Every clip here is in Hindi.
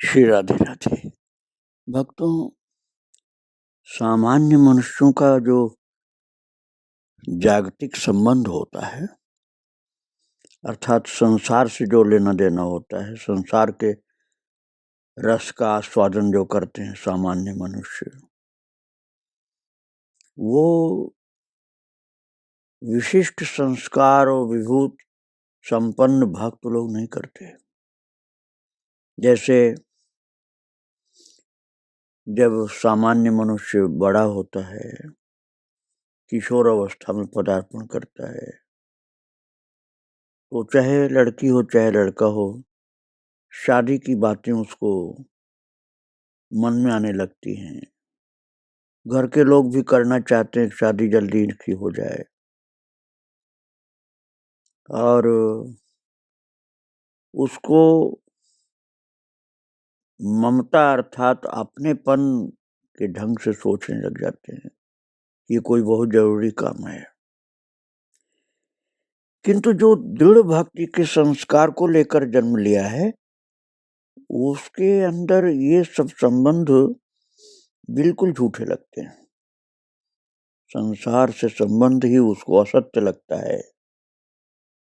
श्री राधे राधे। भक्तों, सामान्य मनुष्यों का जो जागतिक संबंध होता है, अर्थात संसार से जो लेना देना होता है, संसार के रस का आस्वादन जो करते हैं सामान्य मनुष्य, वो विशिष्ट संस्कार और विभूत संपन्न भक्त लोग नहीं करते। जैसे जब सामान्य मनुष्य बड़ा होता है, किशोर अवस्था में पदार्पण करता है, तो चाहे लड़की हो चाहे लड़का हो, शादी की बातें उसको मन में आने लगती हैं। घर के लोग भी करना चाहते हैं, शादी जल्दी इसकी हो जाए, और उसको ममता अर्थात अपनेपन के ढंग से सोचने लग जाते हैं कि कोई बहुत जरूरी काम है। किंतु जो दृढ़ भक्ति के संस्कार को लेकर जन्म लिया है, उसके अंदर ये सब संबंध बिल्कुल झूठे लगते हैं। संसार से संबंध ही उसको असत्य लगता है।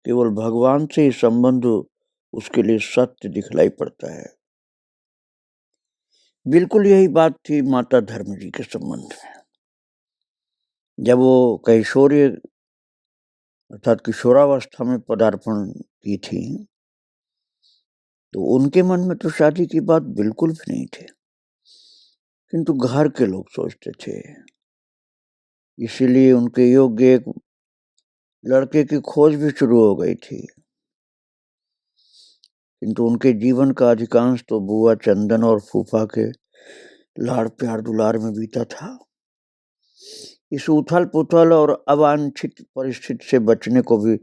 केवल भगवान से ही संबंध उसके लिए सत्य दिखलाई पड़ता है। बिल्कुल यही बात थी माता धर्म जी के संबंध में। जब वो कैशोर्य अर्थात किशोरावस्था में पदार्पण की थी, तो उनके मन में तो शादी की बात बिल्कुल भी नहीं थी, किंतु घर के लोग सोचते थे। इसीलिए उनके योग्य एक लड़के की खोज भी शुरू हो गई थी, किंतु उनके जीवन का अधिकांश तो बुआ चंदन और फूफा के लाड़ प्यार दुलार में बीता था। इस उथल पुथल और अवांछित परिस्थिति से बचने को भी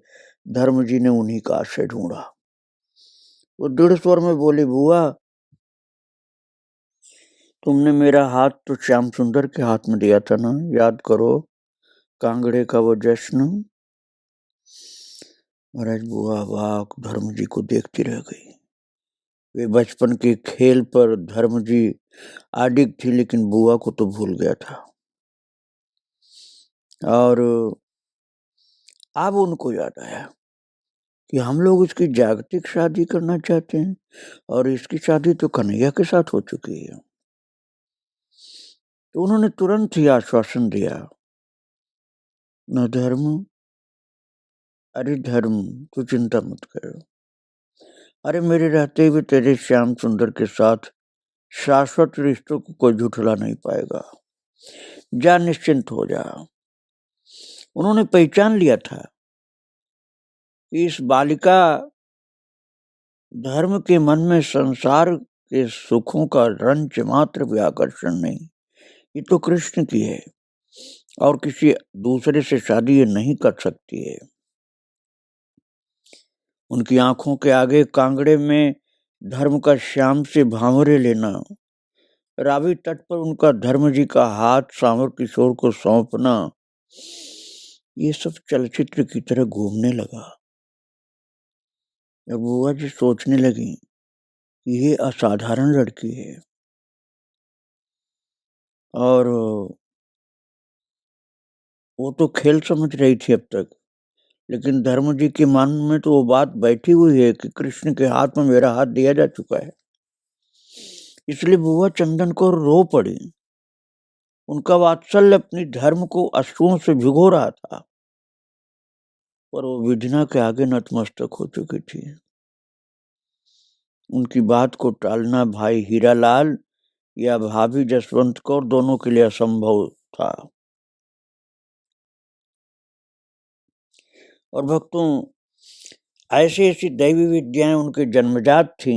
धर्म जी ने उन्हीं का आश्रय ढूंढा। वो दृढ़ स्वर में बोली, बुआ, तुमने मेरा हाथ तो श्याम सुंदर के हाथ में दिया था ना, याद करो कांगड़े का वो जश्न। महाराज बुआ वाक धर्म जी को देखती रह गई। वे बचपन के खेल पर धर्म जी आडिग थी, लेकिन बुआ को तो भूल गया था। और अब उनको याद आया कि हम लोग इसकी जागतिक शादी करना चाहते हैं, और इसकी शादी तो कन्हैया के साथ हो चुकी है। तो उन्होंने तुरंत ही आश्वासन दिया, न धर्म, अरे धर्म तू चिंता मत करो, अरे मेरे रहते हुए तेरे श्याम सुंदर के साथ शाश्वत रिश्तों को कोई झुठला नहीं पाएगा, जा निश्चिंत हो जा। उन्होंने पहचान लिया था कि इस बालिका धर्म के मन में संसार के सुखों का रंच मात्र भी आकर्षण नहीं, ये तो कृष्ण की है और किसी दूसरे से शादी ये नहीं कर सकती है। उनकी आंखों के आगे कांगड़े में धर्म का श्याम से भांवरे लेना, रावी तट पर उनका धर्म जी का हाथ सांवर किशोर को सौंपना, ये सब चलचित्र की तरह घूमने लगा। जब बुआ जी सोचने लगी कि ये असाधारण लड़की है, और वो तो खेल समझ रही थी अब तक, लेकिन धर्म जी के मन में तो वो बात बैठी हुई है कि कृष्ण के हाथ में मेरा हाथ दिया जा चुका है। इसलिए बुआ चंदन को रो पड़ी। उनका वात्सल्य अपनी धर्म को अश्रुओं से भिगो रहा था, पर वो विधना के आगे नतमस्तक हो चुकी थी। उनकी बात को टालना भाई हीरालाल या भाभी जसवंत कौर दोनों के लिए असंभव था। और भक्तों, ऐसी ऐसी दैवी विद्याएं उनके जन्मजात थी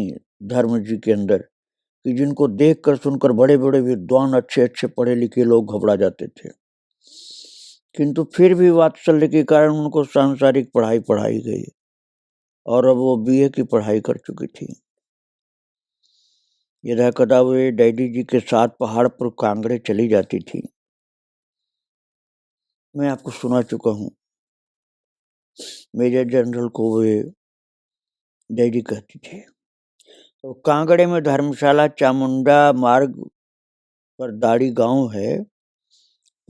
धर्म जी के अंदर, कि जिनको देखकर सुनकर बड़े बड़े विद्वान अच्छे अच्छे पढ़े लिखे लोग घबरा जाते थे। किंतु फिर भी वात्सल्य के कारण उनको सांसारिक पढ़ाई पढ़ाई गई, और अब वो बीए की पढ़ाई कर चुकी थी। यदा कदा वे डैडी जी के साथ पहाड़ पर कांगड़े चली जाती थी। मैं आपको सुना चुका हूँ, मेजर जनरल को वे डैडी कहती थी। तो कांगड़े में धर्मशाला चामुंडा मार्ग पर दाड़ी गांव है।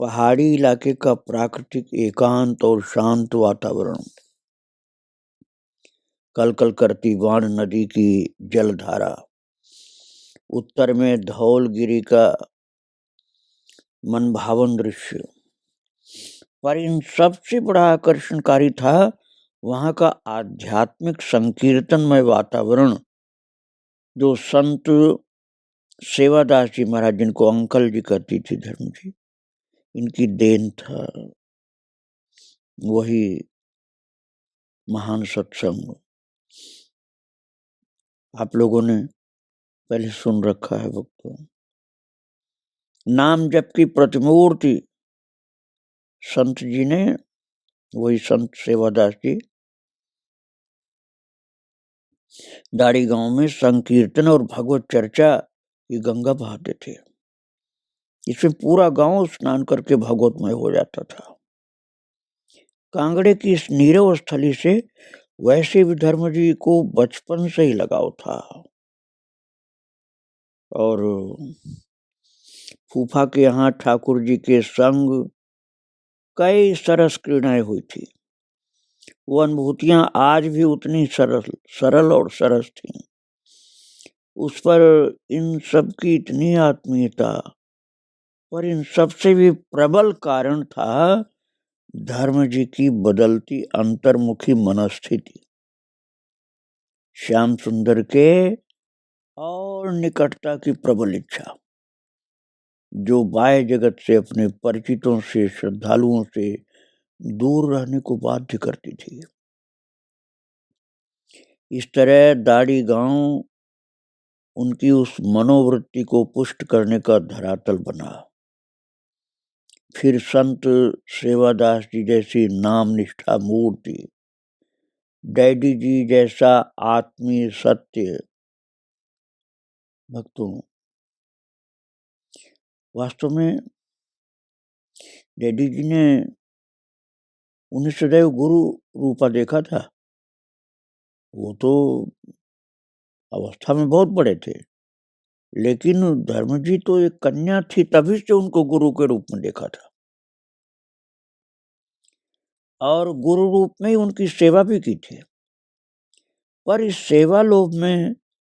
पहाड़ी इलाके का प्राकृतिक एकांत और शांत वातावरण, कलकल करती वाण नदी की जलधारा, उत्तर में धौलगिरी का मनभावन दृश्य। पर इन सबसे बड़ा आकर्षणकारी था वहां का आध्यात्मिक संकीर्तनमय वातावरण, जो संत सेवादास जी महाराज, जिनको अंकल जी कहती थी धर्म जी, इनकी देन था। वही महान सत्संग आप लोगों ने पहले सुन रखा है भक्तों। नाम जप की प्रतिमूर्ति संत जी ने, वही संत सेवादास जी, दाड़ी गांव में संकीर्तन और भगवत चर्चा की गंगा बहाते थे। इसमें पूरा गांव स्नान करके भगवतमय हो जाता था। कांगड़े की इस नीरव स्थली से वैसे भी धर्म जी को बचपन से ही लगाव था, और फूफा के यहाँ ठाकुर जी के संग कई सरस क्रीड़ाएं हुई थी। वो अनुभूतियां आज भी उतनी सरल और सरस थी। उस पर इन सब की इतनी आत्मीयता, पर इन सबसे भी प्रबल कारण था धर्म जी की बदलती अंतर्मुखी मनस्थिति। श्याम सुंदर के और निकटता की प्रबल इच्छा, जो बाह्य जगत से अपने परिचितों से, श्रद्धालुओं से दूर रहने को बाध्य करती थी। इस तरह दाड़ी गांव उनकी उस मनोवृत्ति को पुष्ट करने का धरातल बना। फिर संत सेवादास जी जैसी नाम निष्ठा मूर्ति, डैडी जी जैसा आत्मीय सत्य। भक्तों, वास्तव में डैडी जी ने उन्हें सदैव गुरु रूपा देखा था। वो तो अवस्था में बहुत बड़े थे, लेकिन धर्म जी तो एक कन्या थी, तभी से उनको गुरु के रूप में देखा था, और गुरु रूप में ही उनकी सेवा भी की थी। पर इस सेवा लोभ में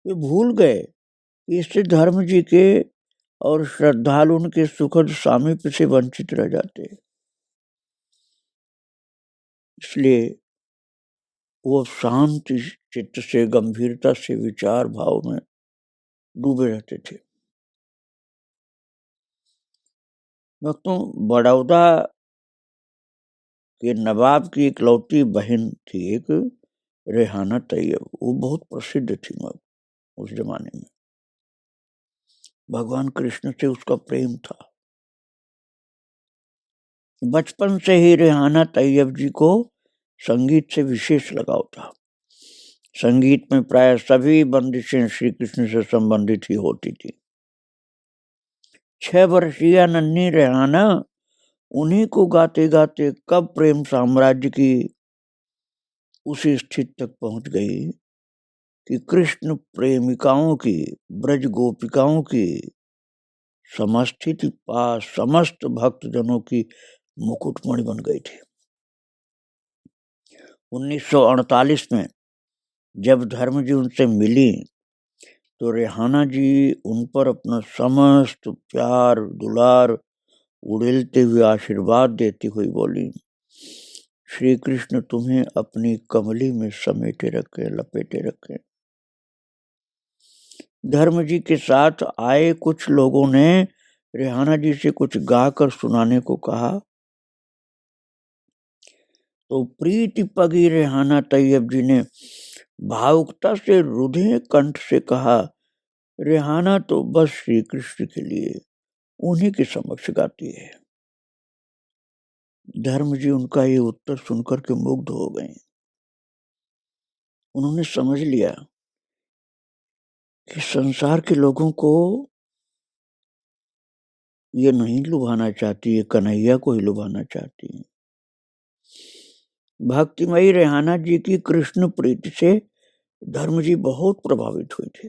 वे भूल गए कि इससे धर्म जी के और श्रद्धालु उनके सुखद सामीप्य से वंचित रह जाते। इसलिए वो शांत चित्त से, गंभीरता से विचार भाव में डूबे रहते थे। भक्तों, बड़ौदा के नवाब की इकलौती बहन थी एक, रेहाना तैयब। वो बहुत प्रसिद्ध थी उस जमाने में। भगवान कृष्ण से उसका प्रेम था। बचपन से ही रेहाना तैयब जी को संगीत से विशेष लगाव था। संगीत में प्राय सभी बंदिशें श्री कृष्ण से संबंधित ही होती थी। 6 वर्षीय नन्ही रेहाना उन्हीं को गाते गाते कब प्रेम साम्राज्य की उसी स्थिति तक पहुंच गई कि कृष्ण प्रेमिकाओं की, ब्रज गोपिकाओं की समस्थिति पास समस्त भक्तजनों की मुकुटमणि बन गई थी। 1948 में जब धर्म जी उनसे मिली तो रेहाना जी उन पर अपना समस्त प्यार दुलार उड़ेलते हुए आशीर्वाद देती हुई बोली, श्री कृष्ण तुम्हें अपनी कमली में समेटे रखे, लपेटे रखे। धर्म जी के साथ आए कुछ लोगों ने रेहाना जी से कुछ गाकर सुनाने को कहा, तो प्रीति पगी रेहाना तैयब जी ने भावुकता से रुधे कंठ से कहा, रेहाना तो बस श्री कृष्ण के लिए उन्हीं के समक्ष गाती है। धर्म जी उनका ये उत्तर सुनकर के मुग्ध हो गए। उन्होंने समझ लिया कि संसार के लोगों को ये नहीं लुभाना चाहती, ये कन्हैया को ही लुभाना चाहती है। भक्तिमयी रेहाना जी की कृष्ण प्रीति से धर्म जी बहुत प्रभावित हुए थे।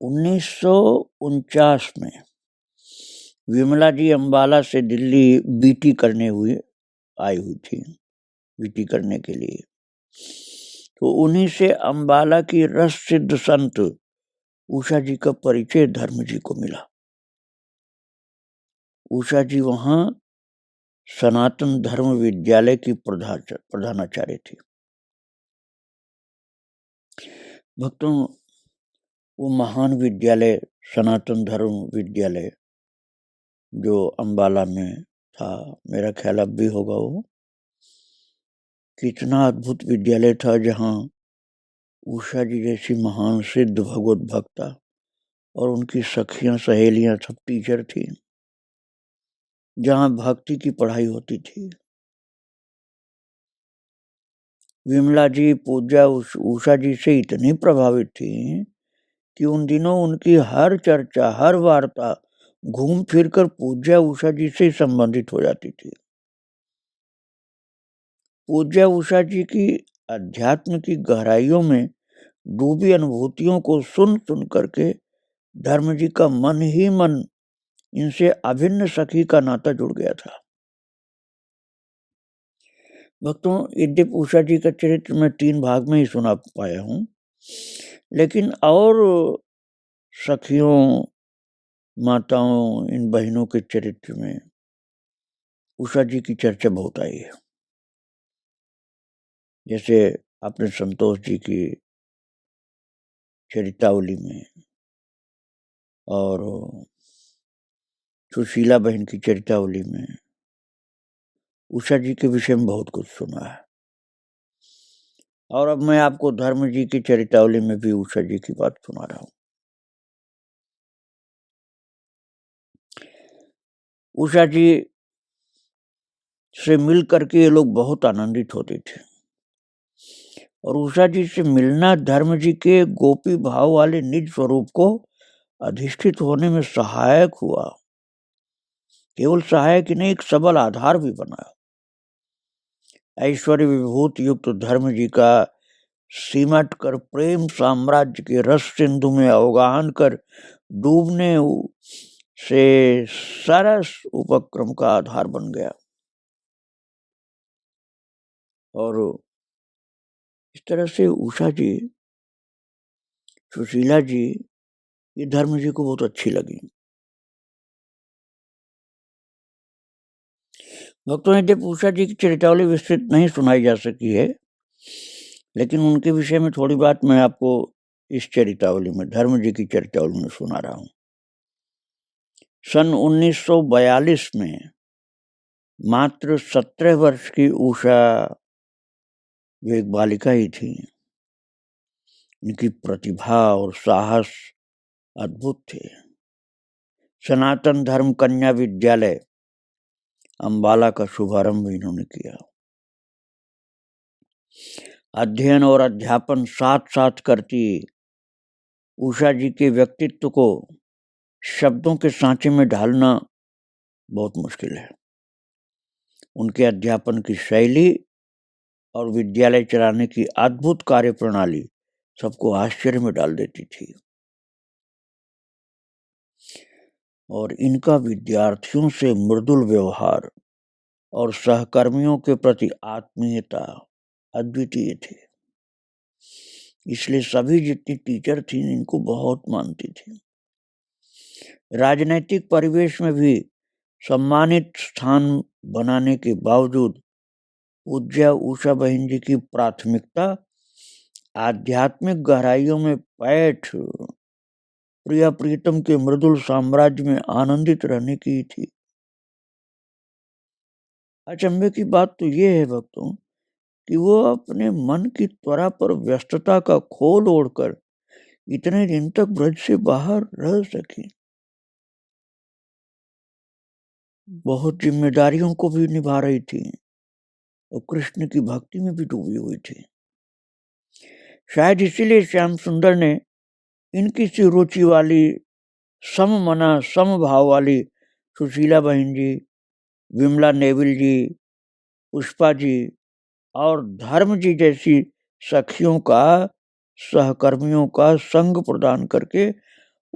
1949 में विमला जी अम्बाला से दिल्ली बीटी करने आई हुई थी, बीटी करने के लिए। तो उन्हीं से अम्बाला की रस सिद्ध संत उषा जी का परिचय धर्म जी को मिला। उषा जी वहां सनातन धर्म विद्यालय की प्रधानाचार्य थी। भक्तों, वो महान विद्यालय सनातन धर्म विद्यालय जो अम्बाला में था, मेरा ख्याल अब भी होगा, वो कितना अद्भुत विद्यालय था, जहाँ उषा जी जैसी महान सिद्ध भगवत भक्ता और उनकी सखियां सहेलियां सब टीचर थी, जहाँ भक्ति की पढ़ाई होती थी। विमला जी पूज्या उषा जी से इतनी प्रभावित थी कि उन दिनों उनकी हर चर्चा, हर वार्ता घूम फिरकर पूज्या उषा जी से संबंधित हो जाती थी। पूज्या उषा जी की अध्यात्म की गहराइयों में डूबी अनुभूतियों को सुन सुन करके धर्म जी का मन ही मन इनसे अभिन्न सखी का नाता जुड़ गया था। भक्तों, यद्यप उषा जी का चरित्र मैं 3 भाग में ही सुना पाया हूं, लेकिन और सखियों, माताओं, इन बहनों के चरित्र में उषा जी की चर्चा बहुत आई है। जैसे आपने संतोष जी की चरितावली में और सुशीला बहन की चरितावली में उषा जी के विषय में बहुत कुछ सुना है। और अब मैं आपको धर्म जी की चरितावली में भी उषा जी की बात सुना रहा हूं। उषा जी से मिल करके ये लोग बहुत आनंदित होते थे, और उषा जी से मिलना धर्म जी के गोपी भाव वाले निज स्वरूप को अधिष्ठित होने में सहायक हुआ। केवल सहायक ही नहीं, एक सबल आधार भी बना। ऐश्वर्य विभूत युक्त धर्म जी का सिमट कर प्रेम साम्राज्य के रस सिंधु में अवगाहन कर डूबने से सरस उपक्रम का आधार बन गया। और इस तरह से उषा जी, सुशीला जी, ये धर्म जी को बहुत अच्छी लगी। भक्तों ने जब उषा जी की चरितावली विस्तृत नहीं सुनाई जा सकी है, लेकिन उनके विषय में थोड़ी बात मैं आपको इस चरितावली में, धर्म जी की चरितावली में सुना रहा हूं। सन 1942 में मात्र 17 वर्ष की उषा जो एक बालिका ही थी, इनकी प्रतिभा और साहस अद्भुत थे। सनातन धर्म कन्या विद्यालय अम्बाला का शुभारंभ इन्होंने किया। अध्ययन और अध्यापन साथ साथ करती उषा जी के व्यक्तित्व को शब्दों के सांचे में ढालना बहुत मुश्किल है। उनके अध्यापन की शैली और विद्यालय चलाने की अद्भुत कार्य प्रणाली सबको आश्चर्य में डाल देती थी। और इनका विद्यार्थियों से मृदुल व्यवहार और सहकर्मियों के प्रति आत्मीयता अद्वितीय थी। इसलिए सभी जितनी टीचर थी इनको बहुत मानती थी। राजनीतिक परिवेश में भी सम्मानित स्थान बनाने के बावजूद पूज्य उषा बहन जी की प्राथमिकता आध्यात्मिक गहराइयों में पैठ प्रिया प्रीतम के मृदुल साम्राज्य में आनंदित रहने की थी। अचंभे की बात तो ये है भक्तों कि वो अपने मन की त्वरा पर व्यस्तता का खोल ओढ़कर इतने दिन तक ब्रज से बाहर रह सकी। बहुत जिम्मेदारियों को भी निभा रही थी और कृष्ण की भक्ति में भी डूबी हुई थी। शायद इसीलिए श्याम सुंदर ने इनकी सी रुचि वाली, सममना समभाव वाली सुशीला बहन जी, विमला नेविल जी, पुष्पा जी और धर्म जी जैसी सखियों का, सहकर्मियों का संग प्रदान करके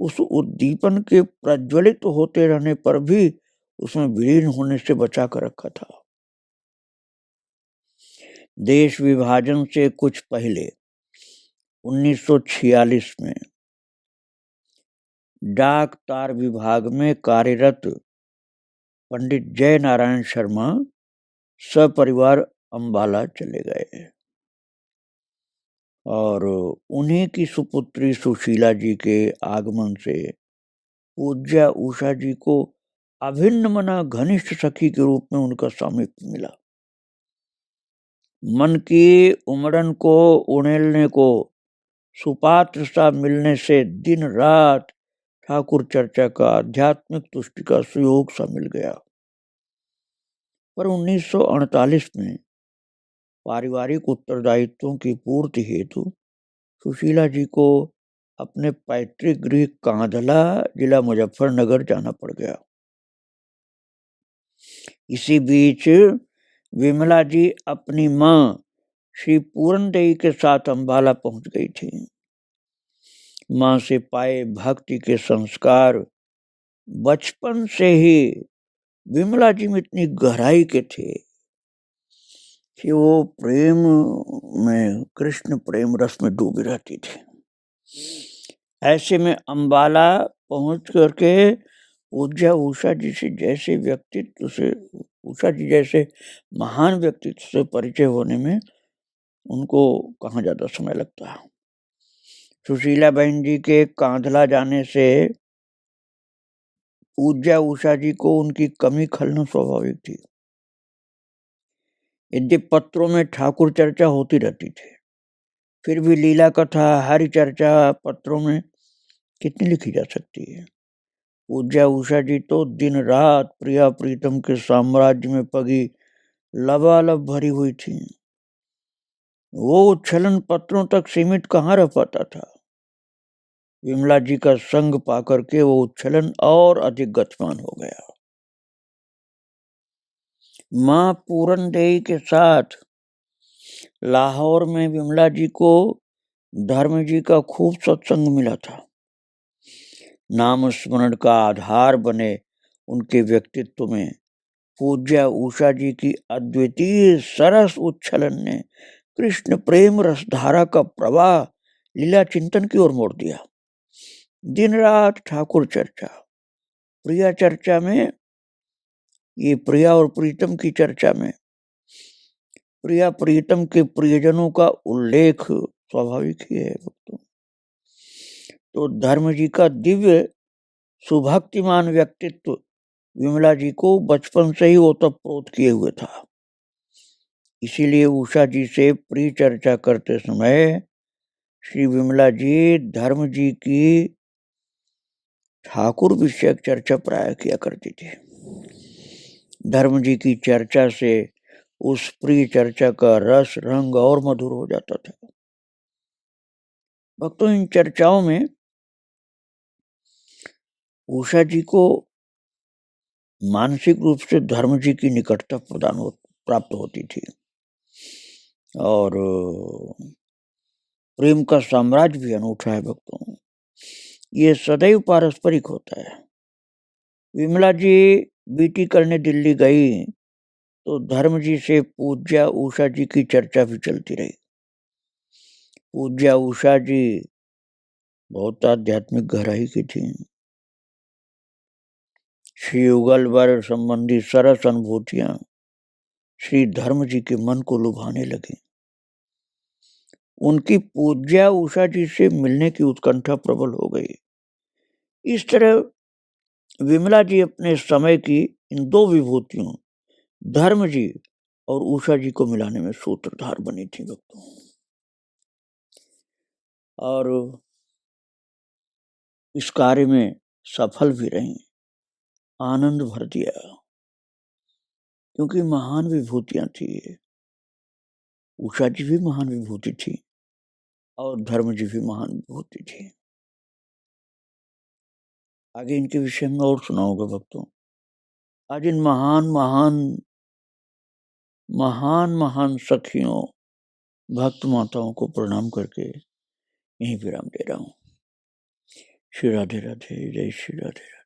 उस उद्दीपन के प्रज्वलित होते रहने पर भी उसमें विलीन होने से बचा कर रखा था। देश विभाजन से कुछ पहले 1946 में डाक तार विभाग में कार्यरत पंडित जय नारायण शर्मा सपरिवार अंबाला चले गए और उन्हीं की सुपुत्री सुशीला जी के आगमन से पूज्या उषा जी को अभिन्न मना घनिष्ठ सखी के रूप में उनका सामीप्य मिला। मन की उमड़न को उड़ेलने को सुपात्र सा मिलने से दिन रात ठाकुर चर्चा का आध्यात्मिक तुष्टि का सुयोग सा मिल गया। पर 1948 में पारिवारिक उत्तरदायित्वों की पूर्ति हेतु सुशीला जी को अपने पैतृक गृह कांधला जिला मुजफ्फरनगर जाना पड़ गया। इसी बीच विमला जी अपनी मां श्री पूरनदेवी के साथ अंबाला पहुंच गई थी। मां से पाए भक्ति के संस्कार बचपन से ही विमला जी में इतनी गहराई के थे कि वो प्रेम में, कृष्ण प्रेम रस में डूबी रहती थी। ऐसे में अंबाला पहुंच करके पूज्या उषा जी से जैसे व्यक्तित्व से, उषा जी जैसे महान व्यक्तित्व से परिचय होने में उनको कहाँ ज्यादा समय लगता है। सुशीला बहन जी के कांधला जाने से पूज्या उषा जी को उनकी कमी खलना स्वाभाविक थी। यदि पत्रों में ठाकुर चर्चा होती रहती थी, फिर भी लीला कथा हरि चर्चा पत्रों में कितनी लिखी जा सकती है। पूज्या उषा जी तो दिन रात प्रिया प्रीतम के साम्राज्य में पगी लबालब भरी हुई थी। वो उच्छलन पत्रों तक सीमित कहाँ रह पाता था। विमला जी का संग पाकर के वो उच्छलन और अधिक गतिमान हो गया। मां पूरनदेवी के साथ लाहौर में विमला जी को धर्म जी का खूब सत्संग मिला था। नाम स्मरण का आधार बने उनके व्यक्तित्व में पूज्या उषा जी की अद्वितीय सरस उच्छलन ने कृष्ण प्रेम रसधारा का प्रवाह लीला चिंतन की ओर मोड़ दिया। दिन रात ठाकुर चर्चा, प्रिया चर्चा में, ये प्रिया और प्रीतम की चर्चा में प्रिया प्रीतम के प्रियजनों का उल्लेख स्वाभाविक ही है भक्तों। तो धर्म जी का दिव्य सुभक्तिमान व्यक्तित्व विमला जी को बचपन से ही ओतप्रोत किए हुए था। इसीलिए उषा जी से प्रिय चर्चा करते समय श्री विमला जी धर्म जी की ठाकुर विषयक चर्चा प्राय किया करती थी। धर्म जी की चर्चा से उस प्रिय चर्चा का रस रंग और मधुर हो जाता था। भक्तों, इन चर्चाओं में उषा जी को मानसिक रूप से धर्म जी की निकटता प्राप्त होती थी और प्रेम का साम्राज्य भी अनूठा है भक्तों। ये सदैव पारस्परिक होता है। विमला जी बीटी करने दिल्ली गई तो धर्म जी से पूज्या उषा जी की चर्चा भी चलती रही। पूज्या उषा जी बहुत आध्यात्मिक गहराई की थी। श्री युगल वर संबंधी सरस अनुभूतियां श्री धर्म जी के मन को लुभाने लगी। उनकी पूज्या उषा जी से मिलने की उत्कंठा प्रबल हो गई। इस तरह विमला जी अपने समय की इन दो विभूतियों धर्म जी और उषा जी को मिलाने में सूत्रधार बनी थी भक्तों, और इस कार्य में सफल भी रही, आनंद भर दिया, क्योंकि महान विभूतियां थी। उषा जी भी महान विभूति थी और धर्म जी भी महान विभूति थी। आगे इनके विषय में और सुनाऊंगा भक्तों। आज इन महान महान महान महान सखियों भक्त माताओं को प्रणाम करके यहीं विराम दे रहा हूं। श्री राधे राधे, जय श्री राधे।